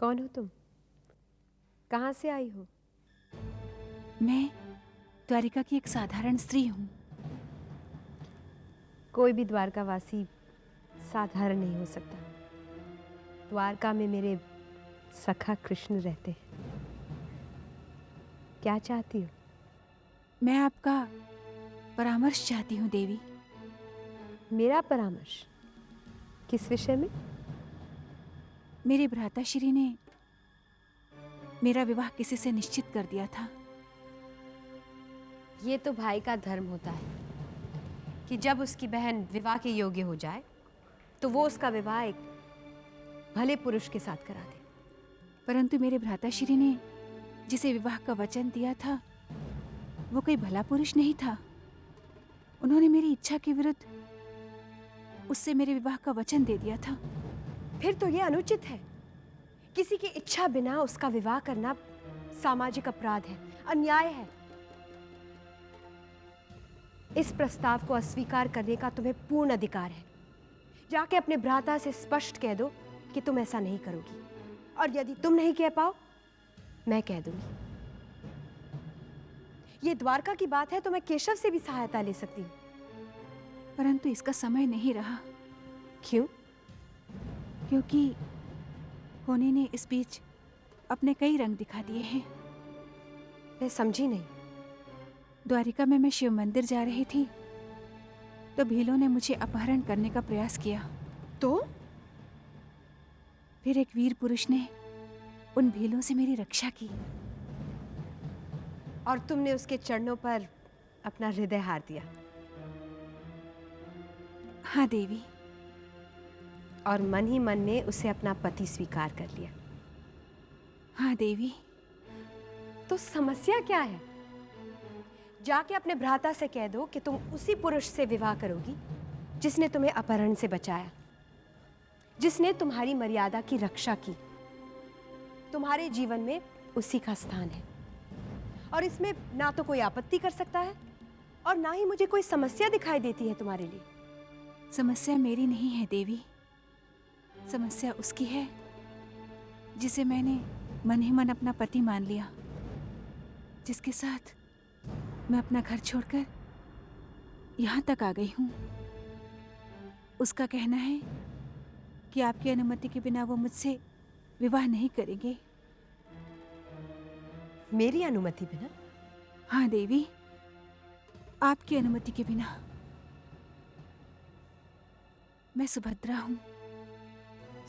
कौन हो तुम? कहाँ से आई हो? मैं द्वारिका की एक साधारण स्त्री हूँ। कोई भी द्वारकावासी साधारण नहीं हो सकता। द्वारका में मेरे सखा कृष्ण रहते हैं। क्या चाहती हो? मैं आपका परामर्श चाहती हूँ देवी। मेरा परामर्श? किस विषय में? मेरे भ्राताश्री ने मेरा विवाह किसी से निश्चित कर दिया था। ये तो भाई का धर्म होता है कि जब उसकी बहन विवाह के योग्य हो जाए तो वो उसका विवाह एक भले पुरुष के साथ करा दे। परंतु मेरे भ्राताश्री ने जिसे विवाह का वचन दिया था वो कोई भला पुरुष नहीं था। उन्होंने मेरी इच्छा के विरुद्ध उससे मेरे विवाह का वचन दे दिया था। फिर तो ये अनुचित है। किसी की इच्छा बिना उसका विवाह करना सामाजिक अपराध है, अन्याय है। इस प्रस्ताव को अस्वीकार करने का तुम्हें पूर्ण अधिकार है। जाके अपने भ्राता से स्पष्ट कह दो कि तुम ऐसा नहीं करोगी, और यदि तुम नहीं कह पाओ मैं कह दूंगी। ये द्वारका की बात है तो मैं केशव से भी सहायता ले सकती हूँ। परंतु इसका समय नहीं रहा। क्यों? क्योंकि होने ने इस बीच अपने कई रंग दिखा दिए हैं। मैं समझी नहीं। द्वारिका में मैं शिव मंदिर जा रही थी तो भीलों ने मुझे अपहरण करने का प्रयास किया। तो फिर एक वीर पुरुष ने उन भीलों से मेरी रक्षा की। और तुमने उसके चरणों पर अपना हृदय हार दिया। हाँ देवी। और मन ही मन में उसे अपना पति स्वीकार कर लिया। हाँ देवी। तो समस्या क्या है? जाके अपने भ्राता से कह दो कि तुम उसी पुरुष से विवाह करोगी जिसने तुम्हें अपहरण से बचाया, जिसने तुम्हारी मर्यादा की रक्षा की। तुम्हारे जीवन में उसी का स्थान है और इसमें ना तो कोई आपत्ति कर सकता है और ना ही मुझे कोई समस्या दिखाई देती है तुम्हारे लिए। समस्या मेरी नहीं है देवी। समस्या उसकी है जिसे मैंने मन ही मन अपना पति मान लिया, जिसके साथ मैं अपना घर छोड़कर यहाँ तक आ गई हूँ। उसका कहना है कि आपकी अनुमति के बिना वो मुझसे विवाह नहीं करेंगे। मेरी अनुमति बिना? हाँ देवी, आपकी अनुमति के बिना। मैं सुभद्रा हूँ।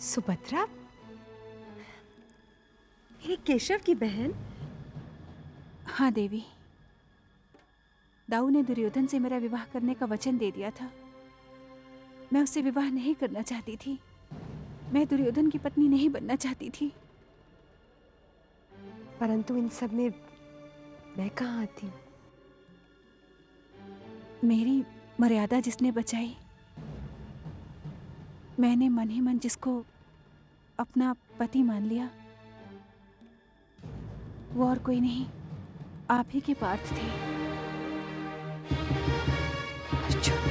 सुभद्रा? मेरे केशव की बहन? हाँ देवी। दाऊ ने दुर्योधन से मेरा विवाह करने का वचन दे दिया था। मैं उससे विवाह नहीं करना चाहती थी। मैं दुर्योधन की पत्नी नहीं बनना चाहती थी। परंतु इन सब में मैं कहाँ आती हूँ? मेरी मर्यादा जिसने बचाई, मैंने मन ही मन जिसको अपना पति मान लिया, वो और कोई नहीं, आप ही के पार्थ थे। अर्जुन।